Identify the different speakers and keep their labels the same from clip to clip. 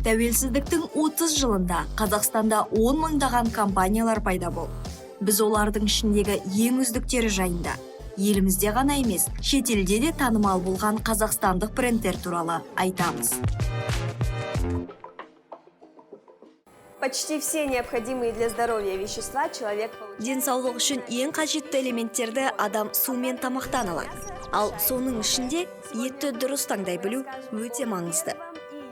Speaker 1: Тәуелсіздіктің 30 жылында Қазақстанда 10 мыңдаған компаниялар пайда болды. Біз олардың ішіндегі ең үздіктері жайында, елімізде ғана емес, шетелде де танымал болған қазақстандық брендтер туралы айтамыз.
Speaker 2: Почти все необходимые для здоровья вещества человек получает.
Speaker 1: Денсаулық үшін ең қажетті элементтерді адам сумен тамақтан алады. Ал соның ішінде етті дұрыс таңдай білу өте маңызды.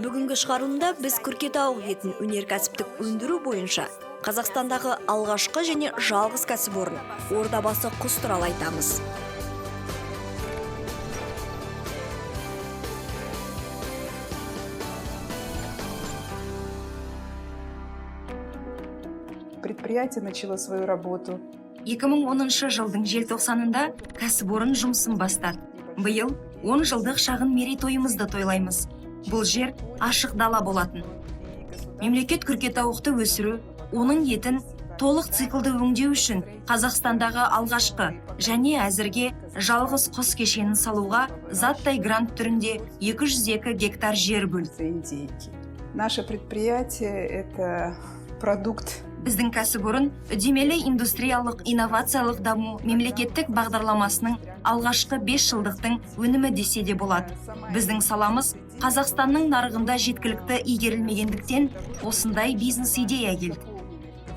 Speaker 1: Бүгінгі шығарылымда біз күркетауық етін өнеркәсіптік өндіру бойынша Қазақстандағы алғашқы және жалғыз кәсіпорын Ордабасы құс туралы айтамыз.
Speaker 3: Предприятие начало свою работу.
Speaker 1: 2010 жылдың желтоқсанында кәсіпорын жұмысын бастады. Биыл 10 жылдық шағын мерейтойымызды тойлаймыз. Бұл жер ашық дала болатын. Мемлекет күркетауықты өсіру, оның етін толық циклды өңдеу үшін Қазақстандағы алғашқы және әзірге жалғыз құс кешенін салуға заттай грант түрінде 202 гектар жер бөлді.
Speaker 3: Индейки. Наше предприятие – это продукт.
Speaker 1: Біздің кәсіпорын үдемелі индустриялық инновациялық даму мемлекеттік бағдарламасының алғашқы 5 жылдықтың өнімі десе де болады. Біздің саламыз Қазақстанның нарығында жеткілікті игерілмегендіктен осындай бизнес идея келді.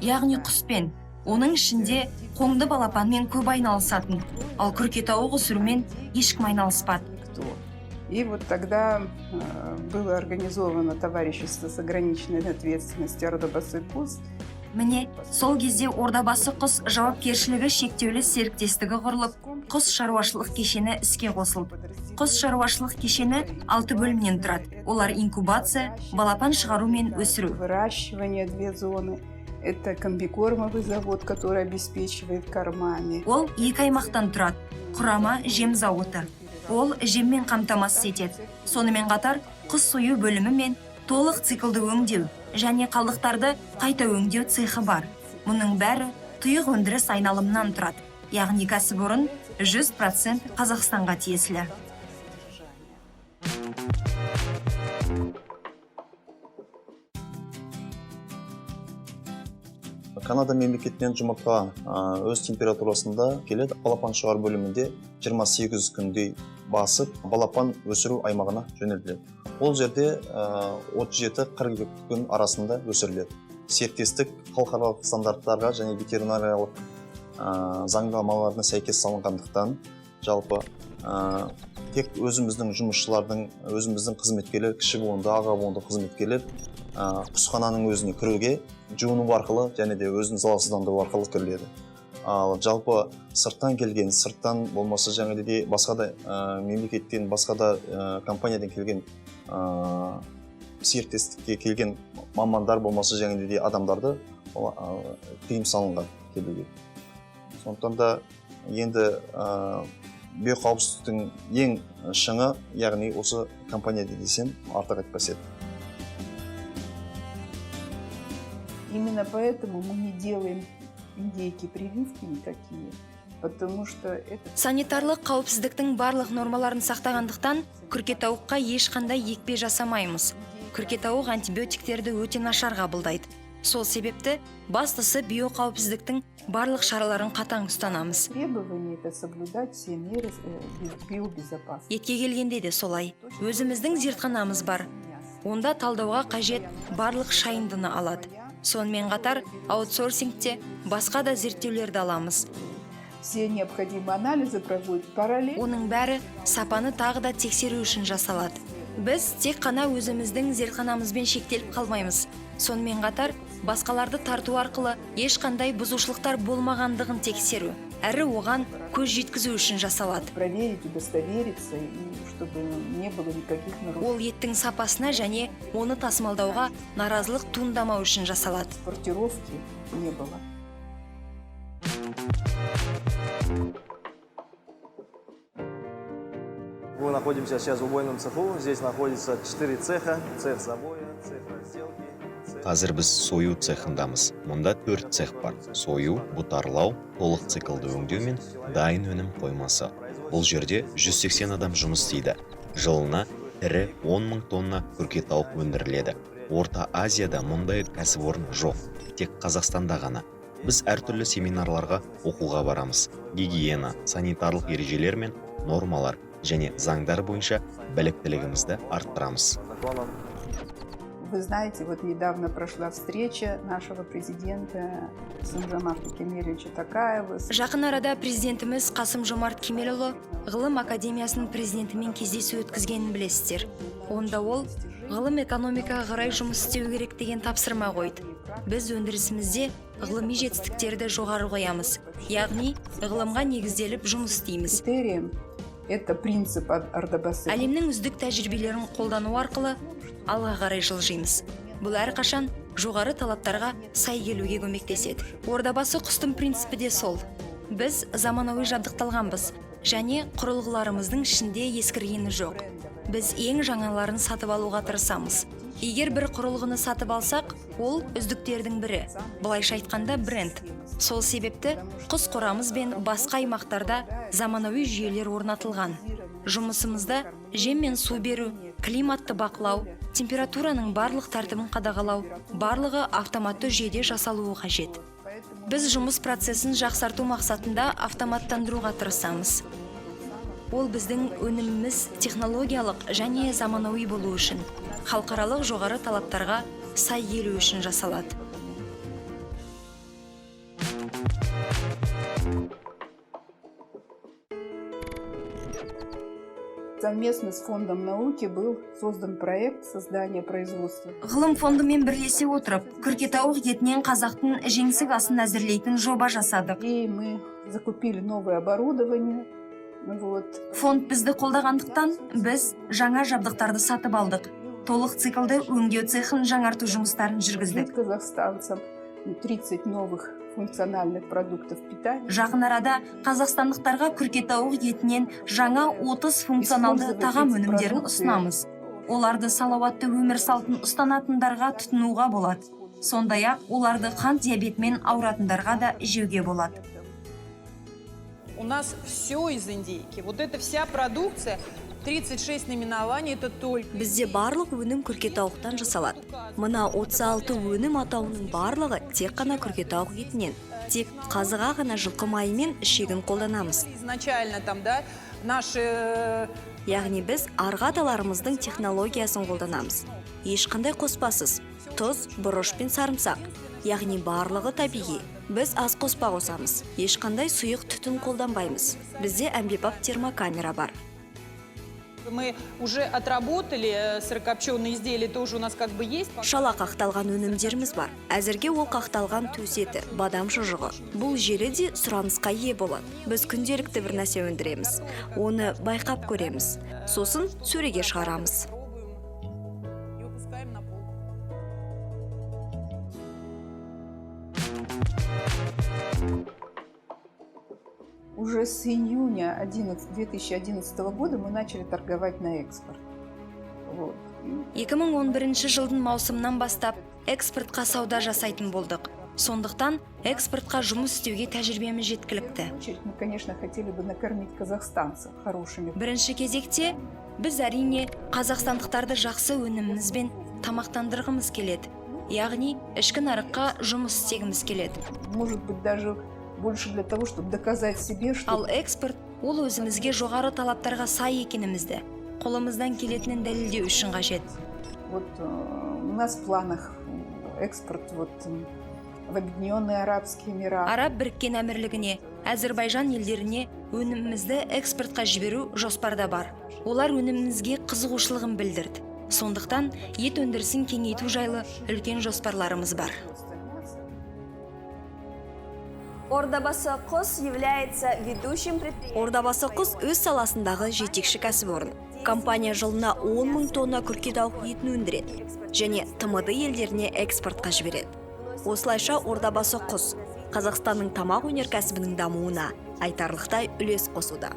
Speaker 1: Яғни құспен, оның ішінде қоңды балапанмен көп айналысатын, ал күркетауық өсірумен ешкім айналыспады.
Speaker 3: И вот тогда было организовано товарищество с ограниченной ответственностью Ордабасы құс.
Speaker 1: Міне, сол кезде Ордабасы құс жауапкершілігі шектеулі серіктестігі құрылып, құс шаруашылық кешені іске қосылды. Құс шаруашылық кешені 6 бөлімнен тұрады. Олар инкубация, балапан шығару мен өсіру.
Speaker 3: Выращивание 2 зоны. Это комбикормовый завод, который обеспечивает кормами.
Speaker 1: Ол 2 аймақтан тұрады. Құрама жем зауыты. Ол жеммен қамтамасыз етеді. Сонымен қатар құс сою бөлімі мен толық циклды өңдеу және қалдықтарды қайта өңдеу цехы бар. Мұның бәрі тұйық өндіріс айналымнан тұрады. Яғни кәсіпорын 100% Қазақстанға тиесілі.
Speaker 4: Канада мемлекетінен жұмыртқа өз температурасында келеді. Балапан шығар бөлімінде 28 күндей басып, балапан өсіру аймағына жөнелтіледі. Ол жерде 37-42 күн арасында өсіріледі. Серіктестік халықаралық стандарттарға және ветеринариялық заңнамаларына сәйкес салынғандықтан, жалпы тек өзіміздің жұмысшылардың, өзіміздің қызметкерлер, кіші буынды, аға буынды қызметкерлер құсхананың өзіне кіруге жуыну арқылы және де өзін залалсыздандыру арқылы кіріледі. Ал жалпы сырттан болмаса жаңа де басқа да мемлекеттен, басқа да компаниядан келген серіктестікке келген мамандар болмаса жаңа де адамдарды тыйым салынған келуге. Сондықтан да енді биоқауіпсіздіктің ең шыңы, яғни осы компанияда десем артық айтпас еді.
Speaker 3: Именно поэтому мы не делаем индейки прививки никакие, потому что это...
Speaker 1: Санитарлық қауіпсіздіктің барлық нормаларын сақтағандықтан күркетауыққа ешқандай екпе жасамаймыз. Күркетауық антибиотиктерді өте нашар қабылдайды. Сол себепті бастысы биоқауіпсіздіктің барлық шараларын қатаң ұстанамыз.
Speaker 3: Требование это соблюдать все меры биобезопасности.
Speaker 1: Етке келгенде де солай. Өзіміздің зертханамыз бар. Онда талдауға қажет барлық шайындыны алады. Сонымен қатар аутсорсингте басқа да зерттеулерді аламыз.
Speaker 3: Все необходимые анализы проводят параллельно.
Speaker 1: Оның бәрі сапаны тағы да тексеру үшін жасалады. Біз тек қана өзіміздің зертханамызбен шектеліп қалмаймыз. Сонымен қатар басқаларды тарту арқылы ешқандай бұзушылықтар болмағандығын тексеру, әрі оған көз жеткізу үшін жасалады.
Speaker 3: Проверить, удостовериться, и чтобы не было никаких нарушений.
Speaker 1: Ол еттің сапасына және оны тасымалдауға наразылық туындамау үшін жасалады.
Speaker 3: Транспортировки не было.
Speaker 5: Мы находимся сейчас в убойном цеху. Здесь находится 4 цеха. Цех забоя, цех разделки.
Speaker 6: Қазір біз сою цехындамыз. Мұнда 4 цех бар. Сою, бұтарлау, толық циклды өңдеу мен дайын өнім қоймасы. Бұл жерде 180 адам жұмыс істейді. Жылына ірі 10 мың тонна күркетауық өндіріледі. Орта Азияда мұндай кәсіпорын жоқ, тек Қазақстанда ғана. Біз әртүрлі семинарларға оқуға барамыз. Гигиена, санитарлық ережелер мен нормалар және заңдар бойынша біліктілігімізді арттырамыз.
Speaker 3: Вы знаете, вот недавно прошла встреча нашего президента Касым-Жомарта Кемелевича Токаева.
Speaker 1: Жақын арада президентіміз Қасым-Жомарт Кемелұлы ғылым академиясының президентімен кездесу өткізгенін білесіздер. Онда ол ғылым экономикаға қарай жұмыс істеу керек деген тапсырма қойды. Біз өндірісімізде ғылыми жетістіктерді жоғары қоямыз, яғни ғылымға негізделіп жұмыс істейміз.
Speaker 3: Критерием это принцип Ордабасы.
Speaker 1: Әлемнің үздік тәжірибелерін қолдану арқылы алға қарай жылжимыз. Бұл әрқашан жоғары талаптарға сай келуге көмектеседі. Ордабасы құстың принципі де сол. Біз заманауи жабдықталғанбыз және құрылғыларымыздың ішінде ескіргені жоқ. Біз ең жаңаларын сатып алуға тырысамыз. Егер бір құрылғыны сатып алсақ, ол үздіктердің бірі. Бұлайша айтқанда бренд. Сол себепті құс қорамыз бен басқа аймақтарда заманауи жүйелер орнатылған. Жұмысымызда жем мен су беру, климатты бақылау, температураның барлық тәртібін қадағалау, барлығы автоматты жүйеде жасалуы қажет. Біз жұмыс процесін жақсарту мақсатында автоматтандыруға тырысамыз. Ол біздің өніміміз технологиялық және заманауи болу үшін, халықаралық жоғары талаптарға сай келу үшін жасалады.
Speaker 3: Совместно с Фондом науки был создан проект создания производства.
Speaker 1: Ғылым фондымен бірлесе отырып, күркетауық етінен қазақтың жеңсік асын әзірлейтін жоба жасадық.
Speaker 3: И мы закупили новое оборудование. Вот.
Speaker 1: Фонд бізді қолдағандықтан, біз жаңа жабдықтарды сатып алдық. Толық циклды өңдеу цехын жаңарту жұмыстарын жүргіздік.
Speaker 3: Казахстанцам 30 новых функциональных продуктов питания.
Speaker 1: Жақын арада қазақстандықтарға күркетауық етінен жаңа 30 функционалды тағам өнімдерін ұсынамыз. Оларды салауатты өмір салтын ұстанатындарға тұтынуға болады. Сондай-ақ оларды қант диабетімен ауыратындарға да жеуге болады.
Speaker 7: У нас все из индейки. Вот эта вся продукция, 36 наименований, это только...
Speaker 8: Бізде барлық өнім күркетауықтан жасалады. Мына 36 өнім атауының барлығы тек қана күркетауық етінен. Тек қазыға ғана жылқы майы мен ішегін қолданамыз.
Speaker 7: Изначально там, да, наши...
Speaker 8: Яғни біз арғаталарымыздың технологиясын қолданамыз. Ешқандай қоспасыз. Тұз, бұрыш пен сарымсақ. Яғни барлығы табиғи. Біз аз қоспа қосамыз. Ешқандай сұйық түтін қолданбаймыз. Бізде әмбебап термокамера бар.
Speaker 7: Мы уже отработали сырокопченые изделия, тоже у нас как бы есть.
Speaker 8: Шала қақталған өнімдеріміз бар. Әзірге ол қақталған төс еті, бадам шұжығы. Бұл желі де сұранысқа ие болады. Біз күнделікті бір нәрсе өндіреміз. Оны байқап көреміз. Сосын сөреге шығарамыз.
Speaker 3: Уже с июня 2011 года мы начали торговать на экспорт. Вот.
Speaker 1: 2011 жылдың маусымнан бастап экспортқа сауда жасайтын болдық. Сондықтан экспортқа жұмыс істеуге тәжірибеміз жеткілікті.
Speaker 3: Мы, конечно, хотели бы накормить казахстанцев хорошими.
Speaker 1: Бірінші кезекте біз әрине қазақстандықтарды жақсы өнімімізбен тамақтандырғымыз келеді. Яғни ішкі нарыққа жұмыс істегіміз келеді.
Speaker 3: Может быть, даже больше для того, чтобы доказать себе, что...
Speaker 1: Ал экспорт ол өзімізге жоғары талаптарға сай екенімізді, қолымыздан келетінін дәлелдеу үшін қажет.
Speaker 3: Вот у нас в планах экспорт вот в Объединенные Арабские Эмираты.
Speaker 1: Араб біріккен әмірлігіне, Әзербайжан елдеріне өнімімізді экспортқа жіберу жоспарда бар. Олар өнімімізге қызығушылығын білдірді. Сондықтан ет өндірісін кеңейту жайлы үлкен жоспарларымыз бар.
Speaker 2: Ордабасы құс является ведущим предприятием.
Speaker 8: Ордабасы құс өз саласындағы жетекші кәсіпорын. Компания жылына 10 мың тонна күркетауық етін өндіреді және ТМД елдеріне экспортқа жібереді. Осылайша Ордабасы құс Қазақстанның тамақ өнеркәсібінің дамуына айтарлықтай үлес қосуда.